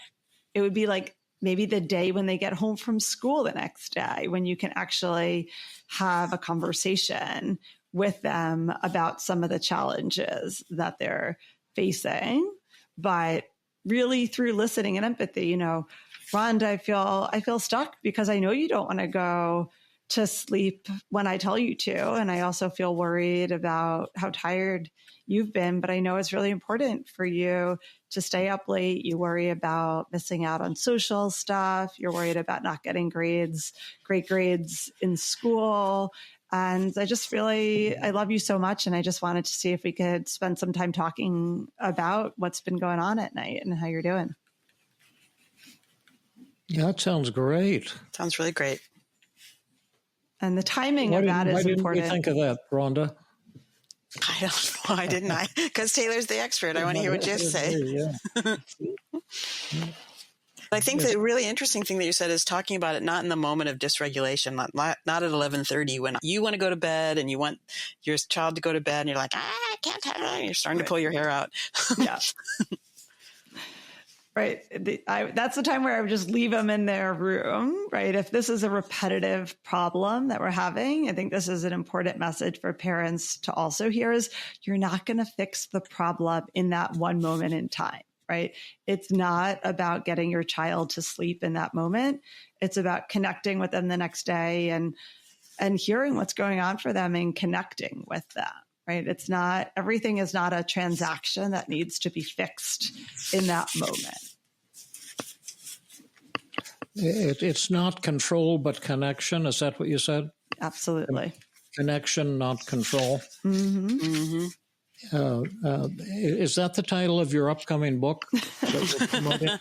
It would be like maybe the day when they get home from school the next day, when you can actually have a conversation with them about some of the challenges that they're facing. But really through listening and empathy, Rhonda, I feel stuck because I know you don't want to go to sleep when I tell you to. And I also feel worried about how tired you've been, but I know it's really important for you to stay up late. You worry about missing out on social stuff. You're worried about not getting great grades in school. And I love you so much. And I just wanted to see if we could spend some time talking about what's been going on at night and how you're doing. Yeah, that sounds great. Sounds really great. And the timing of that is important. Why didn't we think of that, Rhonda? I don't know. Why didn't I? Because Taylor's the expert. I want to hear what you have to say. Yeah. I think the really interesting thing that you said is talking about it not in the moment of dysregulation, not at 11:30 when you want to go to bed and you want your child to go to bed and you're like, I can't tell you. You're starting to pull your hair out. Yeah. Right. That's the time where I would just leave them in their room, right? If this is a repetitive problem that we're having, I think this is an important message for parents to also hear is you're not going to fix the problem in that one moment in time. Right? It's not about getting your child to sleep in that moment. It's about connecting with them the next day and hearing what's going on for them and connecting with them. Right? Everything is not a transaction that needs to be fixed in that moment. It's not control, but connection. Is that what you said? Absolutely. Connection, not control. Mm-hmm. Mm-hmm. Is that the title of your upcoming book that you're promoting?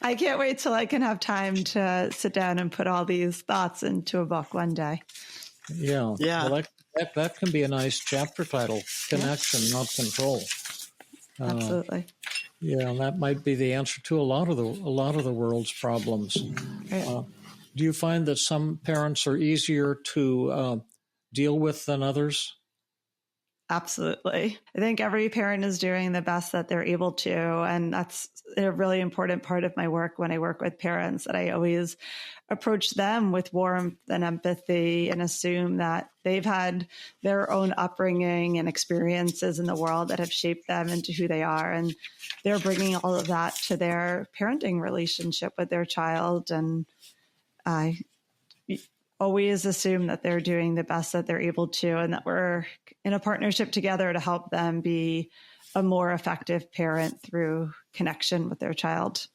I can't wait till I can have time to sit down and put all these thoughts into a book one day. Yeah. Yeah. Well, that can be a nice chapter title, Connection, Not Control. Absolutely. Yeah, that might be the answer to a lot of the world's problems. Right. Do you find that some parents are easier to deal with than others? Absolutely. I think every parent is doing the best that they're able to. And that's a really important part of my work when I work with parents, that I always approach them with warmth and empathy and assume that they've had their own upbringing and experiences in the world that have shaped them into who they are. And they're bringing all of that to their parenting relationship with their child. And I always assume that they're doing the best that they're able to, and that we're in a partnership together to help them be a more effective parent through connection with their child.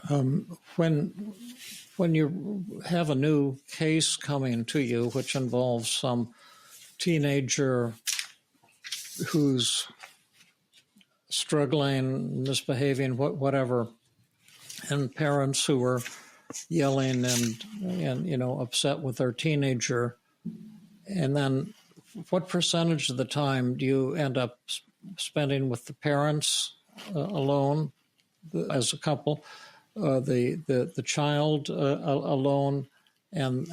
When you have a new case coming to you, which involves some teenager who's struggling, misbehaving, whatever, and parents who are yelling and upset with their teenager, and then what percentage of the time do you end up spending with the parents alone as a couple, the child alone, and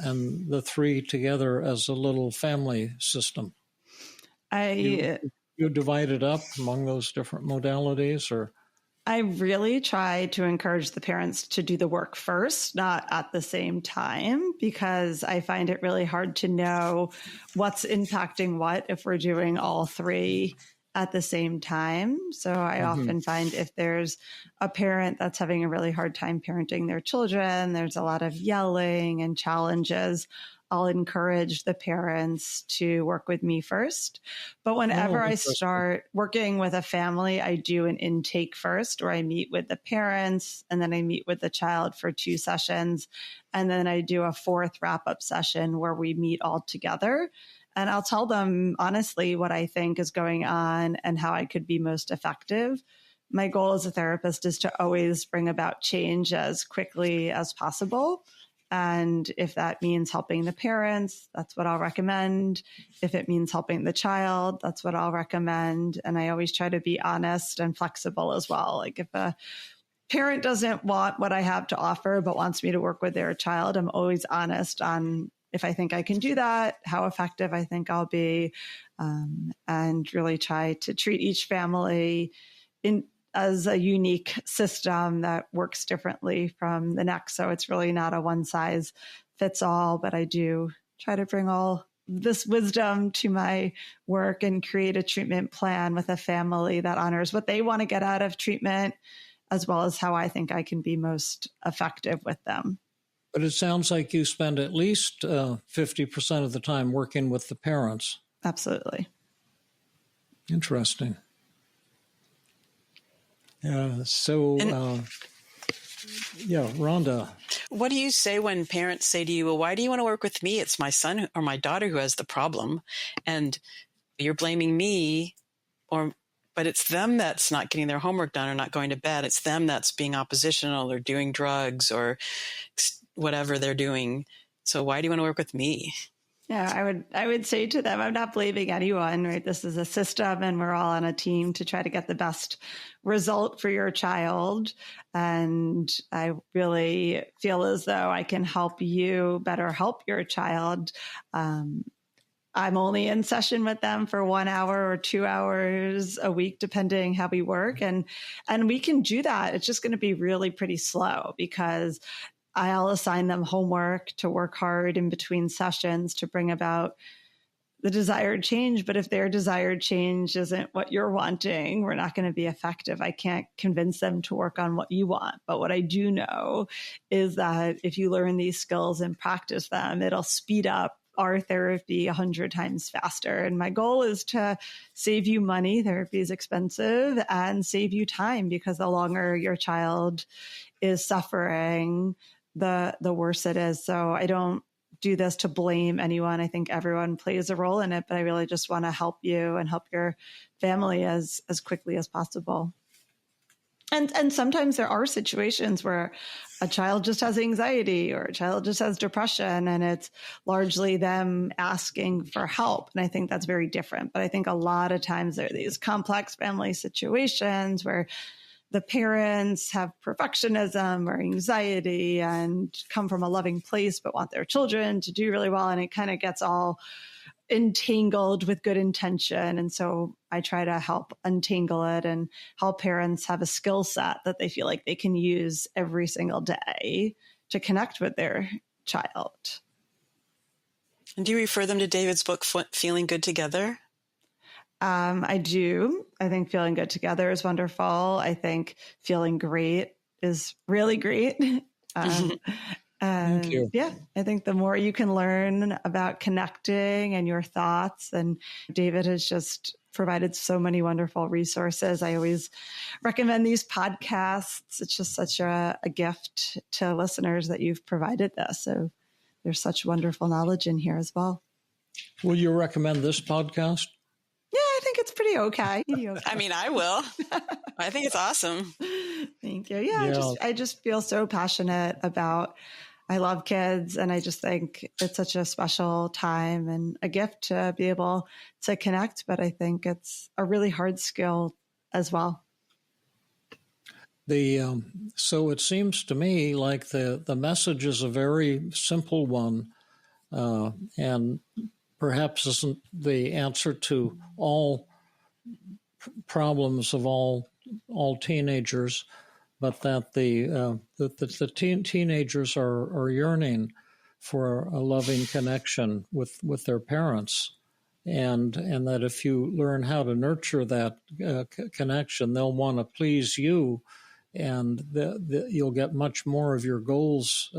the three together as a little family system? You divide it up among those different modalities, or? I really try to encourage the parents to do the work first, not at the same time, because I find it really hard to know what's impacting what if we're doing all three at the same time. So I often find if there's a parent that's having a really hard time parenting their children, there's a lot of yelling and challenges, I'll encourage the parents to work with me first. But whenever I start working with a family, I do an intake first, where I meet with the parents and then I meet with the child for 2 sessions. And then I do a 4th wrap-up session where we meet all together. And I'll tell them honestly what I think is going on and how I could be most effective. My goal as a therapist is to always bring about change as quickly as possible. And if that means helping the parents, that's what I'll recommend. If it means helping the child, that's what I'll recommend. And I always try to be honest and flexible as well. Like if a parent doesn't want what I have to offer, but wants me to work with their child, I'm always honest on if I think I can do that, how effective I think I'll be, and really try to treat each family as a unique system that works differently from the next. So it's really not a one size fits all, but I do try to bring all this wisdom to my work and create a treatment plan with a family that honors what they want to get out of treatment, as well as how I think I can be most effective with them. But it sounds like you spend at least 50% of the time working with the parents. Absolutely. Interesting. Rhonda. What do you say when parents say to you, well, why do you want to work with me? It's my son or my daughter who has the problem. And you're blaming me, but it's them that's not getting their homework done or not going to bed. It's them that's being oppositional or doing drugs or whatever they're doing. So why do you want to work with me? Yeah, I would say to them, I'm not blaming anyone, right? This is a system and we're all on a team to try to get the best result for your child. And I really feel as though I can help you better help your child. I'm only in session with them for 1 hour or 2 hours a week, depending how we work. And we can do that. It's just going to be really pretty slow because I'll assign them homework to work hard in between sessions to bring about the desired change. But if their desired change isn't what you're wanting, we're not going to be effective. I can't convince them to work on what you want. But what I do know is that if you learn these skills and practice them, it'll speed up our therapy 100 times faster. And my goal is to save you money. Therapy is expensive, and save you time, because the longer your child is suffering, the worse it is. So I don't do this to blame anyone. I think everyone plays a role in it, but I really just want to help you and help your family as quickly as possible. And sometimes there are situations where a child just has anxiety or a child just has depression, and it's largely them asking for help. And I think that's very different. But I think a lot of times there are these complex family situations where the parents have perfectionism or anxiety and come from a loving place, but want their children to do really well. And it kind of gets all entangled with good intention. And so I try to help untangle it and help parents have a skill set that they feel like they can use every single day to connect with their child. And do you refer them to David's book, Feeling Good Together? I do. I think Feeling Good Together is wonderful. I think Feeling Great is really great. Thank you. Yeah, I think the more you can learn about connecting and your thoughts, and David has just provided so many wonderful resources. I always recommend these podcasts. It's just such a gift to listeners that you've provided this. So there's such wonderful knowledge in here as well. Will you recommend this podcast? Yeah, I think it's pretty okay. I mean, I will. I think it's awesome. Thank you. Yeah. I just feel so passionate about, I love kids, and I just think it's such a special time and a gift to be able to connect. But I think it's a really hard skill as well. So it seems to me like the message is a very simple one, and perhaps isn't the answer to all problems of all teenagers, but that the teenagers are yearning for a loving connection with their parents, and that if you learn how to nurture that connection, they'll want to please you, and you'll get much more of your goals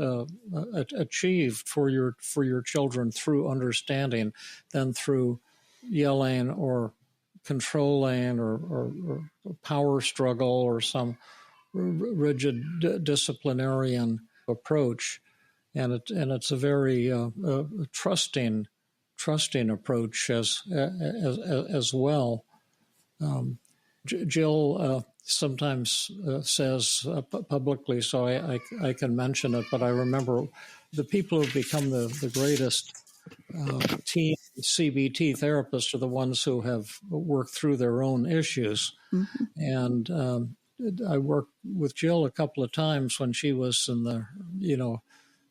achieved for your children through understanding than through yelling or controlling or power struggle or some rigid disciplinarian approach. And it's a very trusting approach as well. Jill sometimes says publicly, so I can mention it, but I remember the people who've become the greatest TEAM CBT therapists are the ones who have worked through their own issues. Mm-hmm. And I worked with Jill a couple of times when she was in the,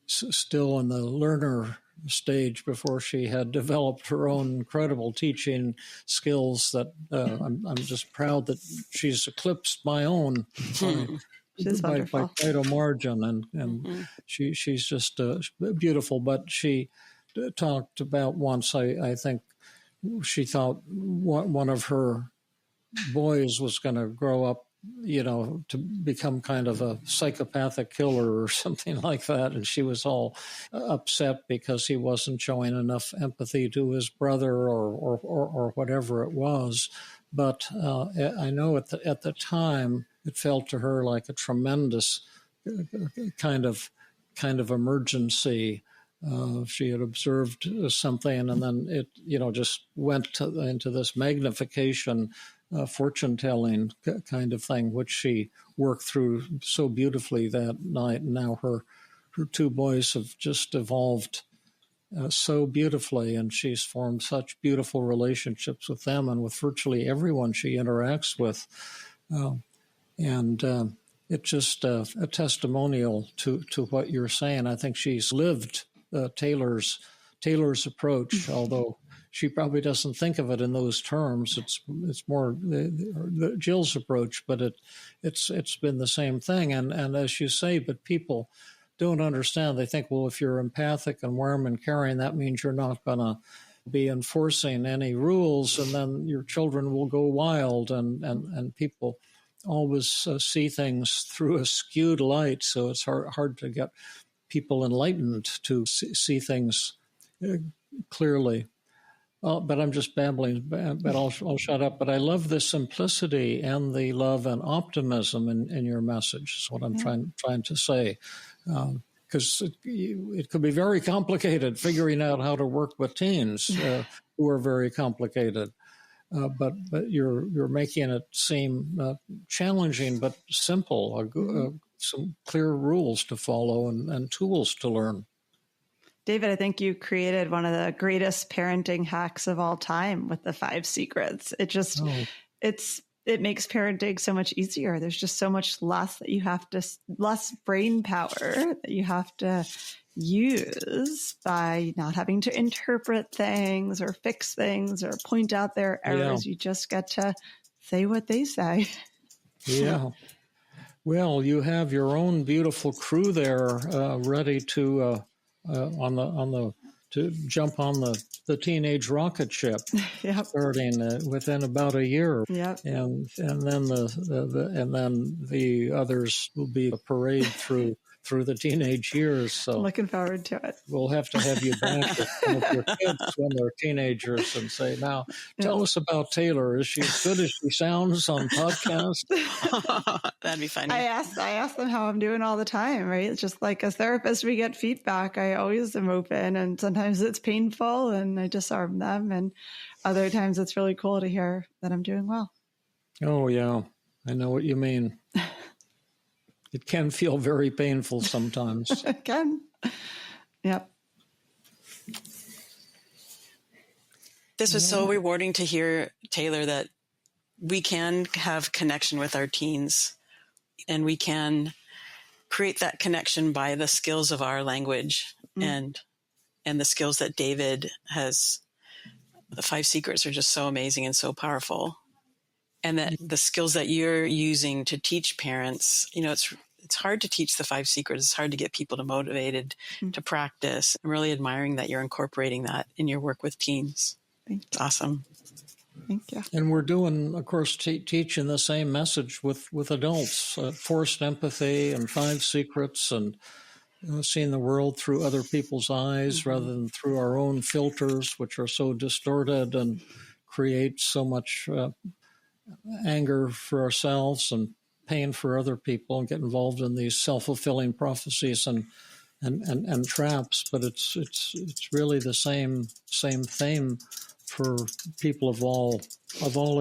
still in the learner stage before she had developed her own incredible teaching skills that I'm just proud that she's eclipsed my own by quite a margin. And mm-hmm. she's just beautiful. But she talked about once, I think she thought one of her boys was going to grow up, to become kind of a psychopathic killer or something like that. And she was all upset because he wasn't showing enough empathy to his brother or whatever it was. But I know at the time, it felt to her like a tremendous kind of emergency. She had observed something, and then it, just went into this magnification, fortune-telling kind of thing, which she worked through so beautifully that night. And now her two boys have just evolved so beautifully, and she's formed such beautiful relationships with them and with virtually everyone she interacts with. It's just a testimonial to what you're saying. I think she's lived Taylor's approach, although she probably doesn't think of it in those terms. It's more the Jill's approach, but it's been the same thing. And as you say, but people don't understand. They think, well, if you're empathic and warm and caring, that means you're not going to be enforcing any rules, and then your children will go wild. And people always see things through a skewed light, so it's hard to get people enlightened to see things clearly. But I'm just babbling, but I'll shut up. But I love the simplicity and the love and optimism in your message, is what I'm trying to say. Because it could be very complicated figuring out how to work with teens who are very complicated. But you're making it seem challenging but simple. Some clear rules to follow and tools to learn. David, I think you created one of the greatest parenting hacks of all time with the 5 secrets. It just it makes parenting so much easier. There's just so much less that you have to, less brain power that you have to use by not having to interpret things or fix things or point out their errors. You just get to say what they say. Yeah. Well, you have your own beautiful crew there, ready to to jump on the teenage rocket ship, starting within about a year. And then the others will be a parade through the teenage years. So looking forward to it. We'll have to have you back with your kids when they're teenagers and say, now, tell us about Taylor. Is she as good as she sounds on podcast? That'd be funny. I ask them how I'm doing all the time, right? It's just like as therapists, we get feedback. I always am open, and sometimes it's painful and I disarm them. And other times it's really cool to hear that I'm doing well. Oh, yeah. I know what you mean. It can feel very painful sometimes. It can. Yep. This was so rewarding to hear, Taylor, that we can have connection with our teens, and we can create that connection by the skills of our language and the skills that David has. The 5 secrets are just so amazing and so powerful. And that the skills that you're using to teach parents, it's hard to teach the 5 secrets. It's hard to get people motivated to practice. I'm really admiring that you're incorporating that in your work with teens. It's awesome. Thank you. And we're doing, of course, teaching the same message with adults, forced empathy and 5 secrets and seeing the world through other people's eyes rather than through our own filters, which are so distorted and create so much anger for ourselves and pain for other people, and get involved in these self-fulfilling prophecies and traps. But it's really the same theme for people of all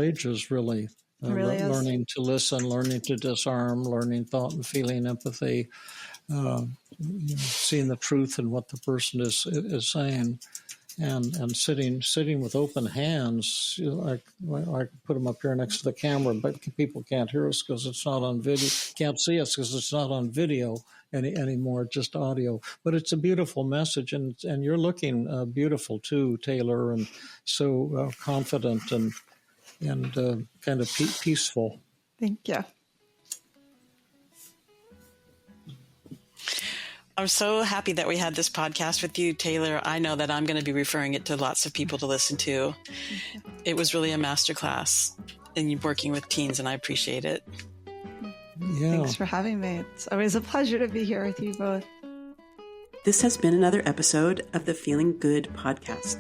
ages, really. Learning to listen, learning to disarm, learning thought and feeling empathy, seeing the truth in what the person is saying. And sitting with open hands. I put them up here next to the camera, but people can't hear us because it's not on video. Can't see us because it's not on video anymore, just audio. But it's a beautiful message, and you're looking beautiful too, Taylor, and so confident and kind of peaceful. Thank you. I'm so happy that we had this podcast with you, Taylor. I know that I'm going to be referring it to lots of people to listen to. It was really a masterclass in working with teens, and I appreciate it. Yeah. Thanks for having me. It's always a pleasure to be here with you both. This has been another episode of the Feeling Good podcast.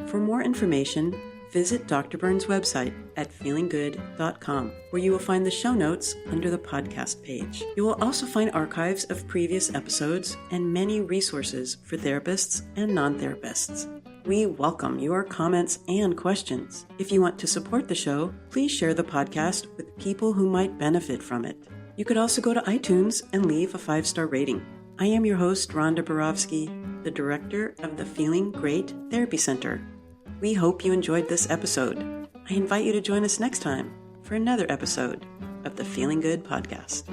For more information, visit Dr. Burns' website at feelinggood.com, where you will find the show notes under the podcast page. You will also find archives of previous episodes and many resources for therapists and non-therapists. We welcome your comments and questions. If you want to support the show, please share the podcast with people who might benefit from it. You could also go to iTunes and leave a 5-star rating. I am your host, Rhonda Borowski, the director of the Feeling Great Therapy Center. We hope you enjoyed this episode. I invite you to join us next time for another episode of the Feeling Good podcast.